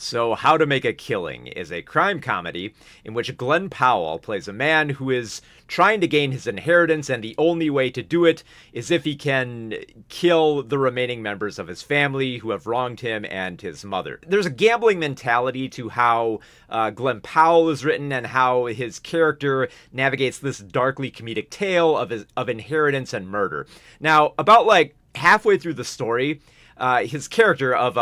So, How to Make a Killing is a crime comedy in which Glenn Powell plays a man who is trying to gain his inheritance, and the only way to do it is if he can kill the remaining members of his family who have wronged him and his mother. There's a gambling mentality to how Glenn Powell is written and how his character navigates this darkly comedic tale of inheritance and murder. Now, about like halfway through the story, his character of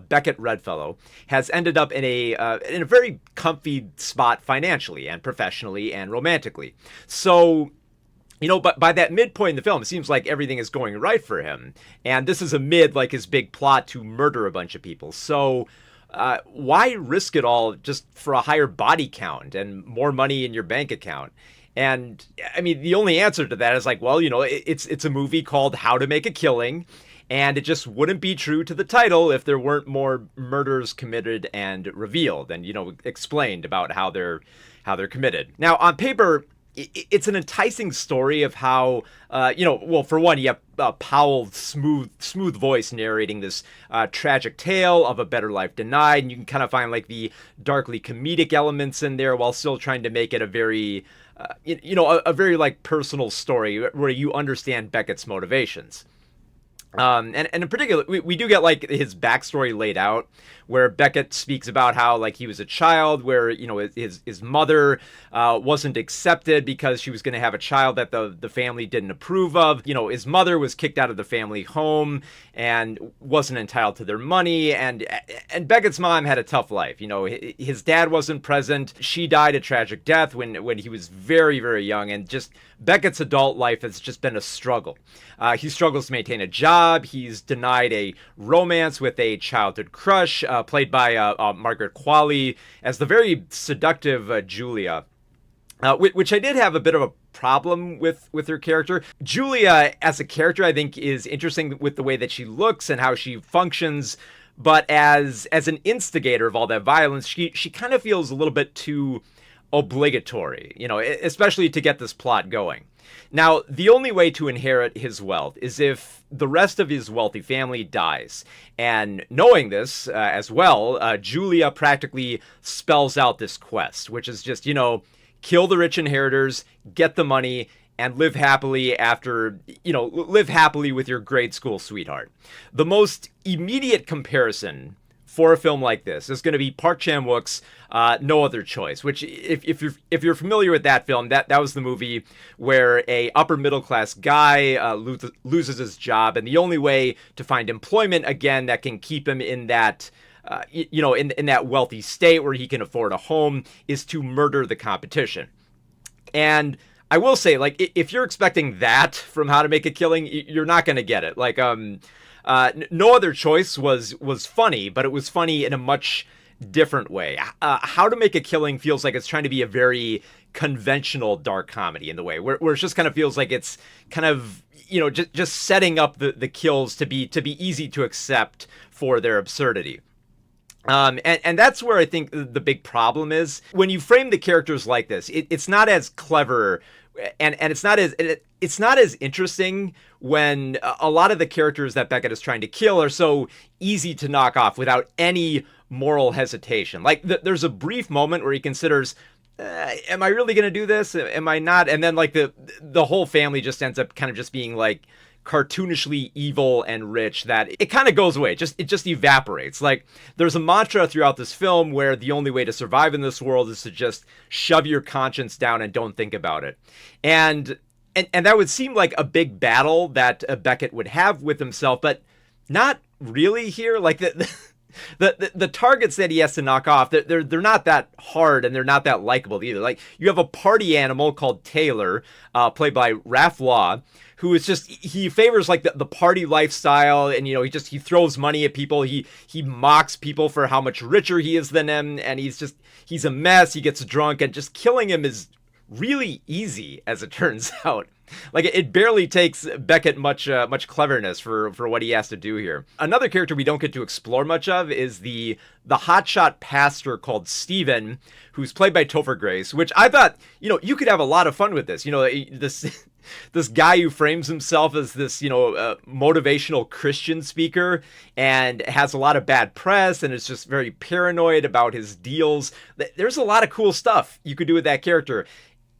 Beckett Redfellow has ended up in a very comfy spot financially and professionally and romantically. So, but by that midpoint in the film, it seems like everything is going right for him. And this is amid like his big plot to murder a bunch of people. So why risk it all just for a higher body count and more money in your bank account? And I mean, the only answer to that is like, well, it's a movie called How to Make a Killing. And it just wouldn't be true to the title if there weren't more murders committed and revealed and, explained about how they're committed. Now, on paper, it's an enticing story of how, well, for one, you have Powell's smooth voice narrating this tragic tale of a better life denied. And you can kind of find like the darkly comedic elements in there while still trying to make it a very, a very like personal story where you understand Beckett's motivations. And in particular, we do get like his backstory laid out, where Beckett speaks about how like he was a child where, his mother wasn't accepted because she was going to have a child that the family didn't approve of. His mother was kicked out of the family home and wasn't entitled to their money. And Beckett's mom had a tough life. His dad wasn't present. She died a tragic death when he was very, very young. And just Beckett's adult life has just been a struggle. He struggles to maintain a job. He's denied a romance with a childhood crush, played by Margaret Qualley as the very seductive Julia, which I did have a bit of a problem with her character. Julia, as a character, I think is interesting with the way that she looks and how she functions. But as an instigator of all that violence, she kind of feels a little bit too obligatory, especially to get this plot going. Now, the only way to inherit his wealth is if the rest of his wealthy family dies. And knowing this as well, Julia practically spells out this quest, which is just, kill the rich inheritors, get the money, and live happily live happily with your grade school sweetheart. The most immediate comparison for a film like this is going to be Park Chan-wook's No Other Choice, which if you're familiar with that film, that was the movie where a upper middle class guy loses his job, and the only way to find employment again that can keep him in that in that wealthy state where he can afford a home is to murder the competition. And I will say, like, if you're expecting that from How to Make a Killing, you're not going to get it. Like, No Other Choice was funny, but it was funny in a much different way. How to Make a Killing feels like it's trying to be a very conventional dark comedy in the way where it just kind of feels like it's kind of just setting up the kills to be easy to accept for their absurdity. And that's where I think the big problem is when you frame the characters like this. It's not as clever. And it's not as interesting when a lot of the characters that Beckett is trying to kill are so easy to knock off without any moral hesitation. Like there's a brief moment where he considers, am I really going to do this? Am I not? And then like the whole family just ends up kind of just being like cartoonishly evil and rich that it kind of goes away. It just evaporates. Like there's a mantra throughout this film where the only way to survive in this world is to just shove your conscience down and don't think about it. And that would seem like a big battle that Beckett would have with himself, but not really here. Like the targets that he has to knock off, they're not that hard and they're not that likable either. Like you have a party animal called Taylor, played by Raph Law, who is just, he favors like the party lifestyle, and he throws money at people. He mocks people for how much richer he is than them, and he's a mess. He gets drunk, and just killing him is really easy, as it turns out. Like it barely takes Beckett much cleverness for what he has to do here. Another character we don't get to explore much of is the hotshot pastor called Steven, who's played by Topher Grace, which I thought, you could have a lot of fun with this. this guy who frames himself as this, motivational Christian speaker and has a lot of bad press and is just very paranoid about his deals. There's a lot of cool stuff you could do with that character.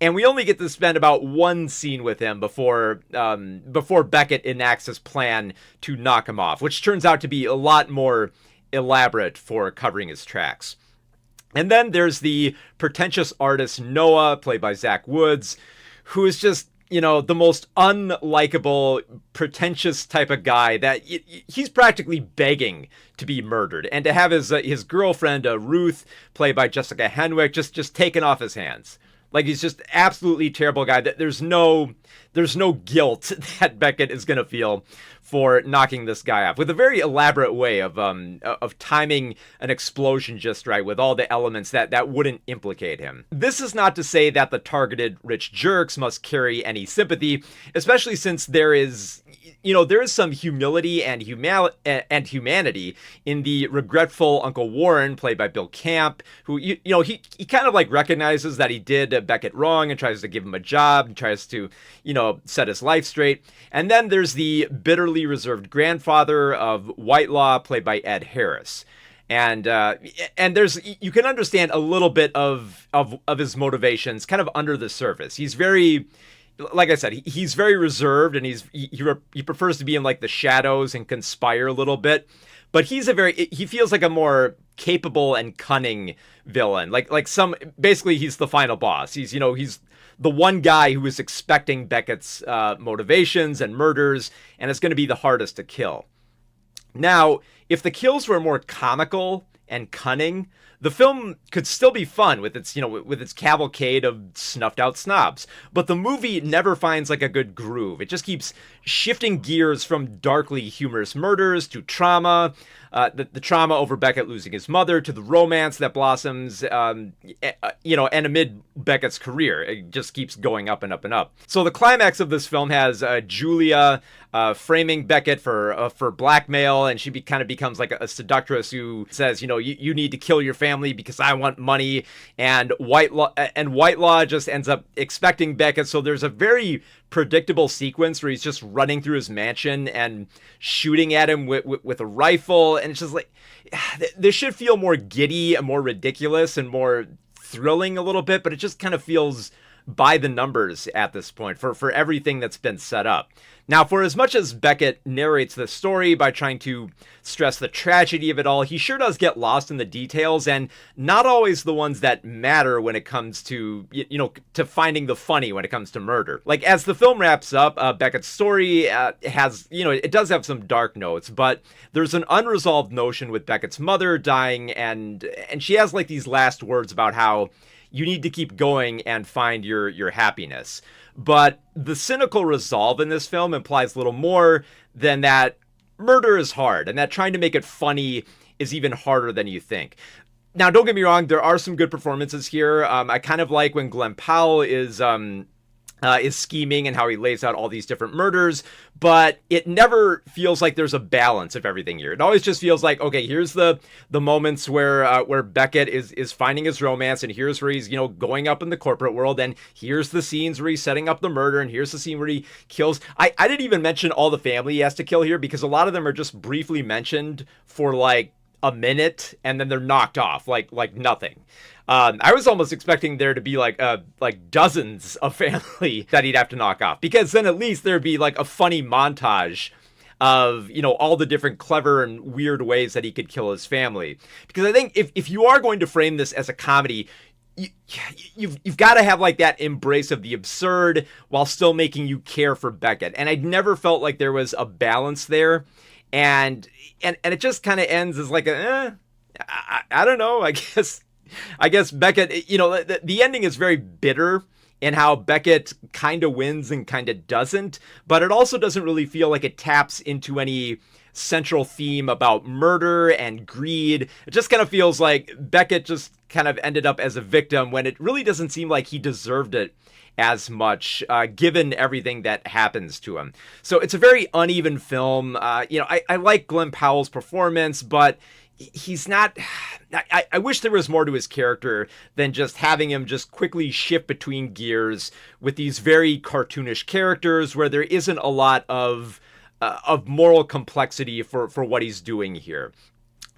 And we only get to spend about one scene with him before Beckett enacts his plan to knock him off, which turns out to be a lot more elaborate for covering his tracks. And then there's the pretentious artist Noah, played by Zach Woods, who is just, the most unlikable, pretentious type of guy that he's practically begging to be murdered. And to have his girlfriend, Ruth, played by Jessica Henwick, just taken off his hands. Like, he's just absolutely terrible guy. That there's no guilt that Beckett is going to feel for knocking this guy off, with a very elaborate way of timing an explosion just right with all the elements that wouldn't implicate him. This is not to say that the targeted rich jerks must carry any sympathy, especially since there is some humility and humanity in the regretful Uncle Warren, played by Bill Camp, who he kind of like recognizes that he did Beckett wrong and tries to give him a job and tries to set his life straight. And then there's the bitterly reserved grandfather of Whitelaw, played by Ed Harris. And there's, you can understand a little bit of his motivations kind of under the surface. He's very, like I said, he's very reserved, and he prefers to be in like the shadows and conspire a little bit. But he feels like a more capable and cunning villain. Basically he's the final boss. He's the one guy who is expecting Beckett's motivations and murders, and it's going to be the hardest to kill. Now, if the kills were more comical and cunning, the film could still be fun with its cavalcade of snuffed out snobs. But the movie never finds like a good groove. It just keeps shifting gears from darkly humorous murders to trauma, the trauma over Beckett losing his mother, to the romance that blossoms, and amid Beckett's career. It just keeps going up and up and up. So the climax of this film has Julia framing Beckett for blackmail, and she kind of becomes like a seductress who says, you need to kill your family because I want money. And Whitelaw just ends up expecting Beckett. So there's a very predictable sequence where he's just running through his mansion and shooting at him with a rifle, and it's just like, this should feel more giddy and more ridiculous and more thrilling a little bit, but it just kind of feels by the numbers at this point for everything that's been set up. Now, for as much as Beckett narrates the story by trying to stress the tragedy of it all, he sure does get lost in the details, and not always the ones that matter when it comes to, to finding the funny when it comes to murder. Like, as the film wraps up, Beckett's story has, it does have some dark notes, but there's an unresolved notion with Beckett's mother dying, and she has like these last words about how you need to keep going and find your happiness. But the cynical resolve in this film implies little more than that murder is hard, and that trying to make it funny is even harder than you think. Now, don't get me wrong, there are some good performances here. I kind of like when Glenn Powell is scheming and how he lays out all these different murders, but it never feels like there's a balance of everything here. It always just feels like, okay, here's the moments where Beckett is finding his romance, and here's where he's, going up in the corporate world, and here's the scenes where he's setting up the murder, and here's the scene where he kills. I didn't even mention all the family he has to kill here, because a lot of them are just briefly mentioned for like a minute, and then they're knocked off like nothing. I was almost expecting there to be like dozens of family that he'd have to knock off, because then at least there'd be like a funny montage of, all the different clever and weird ways that he could kill his family. Because I think if you are going to frame this as a comedy, you've got to have like that embrace of the absurd while still making you care for Beckett. And I never felt like there was a balance there. And it just kind of ends as like I don't know, I guess Beckett, the ending is very bitter in how Beckett kind of wins and kind of doesn't, but it also doesn't really feel like it taps into any central theme about murder and greed. It just kind of feels like Beckett just kind of ended up as a victim when it really doesn't seem like he deserved it as much, given everything that happens to him. So it's a very uneven film. I like Glenn Powell's performance, but he's not. I wish there was more to his character than just having him just quickly shift between gears with these very cartoonish characters where there isn't a lot of moral complexity for what he's doing here.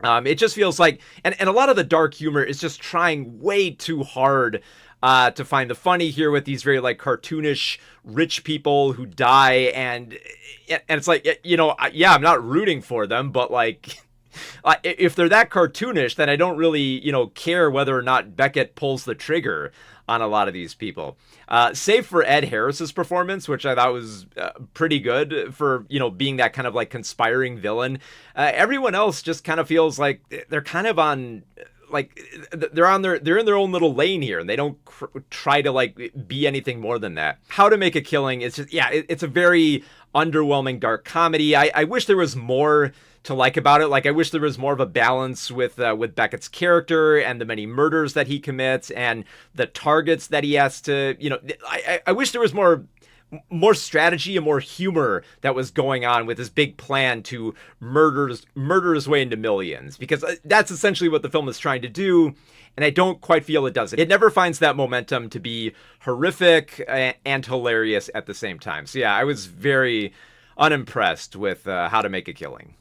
It just feels like, and a lot of the dark humor is just trying way too hard to find the funny here with these very like cartoonish rich people who die, and it's like, yeah, I'm not rooting for them, but like. If they're that cartoonish, then I don't really, care whether or not Beckett pulls the trigger on a lot of these people. Save for Ed Harris's performance, which I thought was pretty good for, being that kind of like conspiring villain. Everyone else just kind of feels like they're kind of on like they're in their own little lane here, and they don't try to like be anything more than that. How to Make a Killing is just, yeah, it's a very underwhelming dark comedy. I wish there was more to like about it. Like, I wish there was more of a balance with Beckett's character and the many murders that he commits and the targets that he has to, I wish there was more strategy and more humor that was going on with his big plan to murder his way into millions, because that's essentially what the film is trying to do, and I don't quite feel it does it. It never finds that momentum to be horrific and hilarious at the same time. So yeah, I was very unimpressed with How to Make a Killing.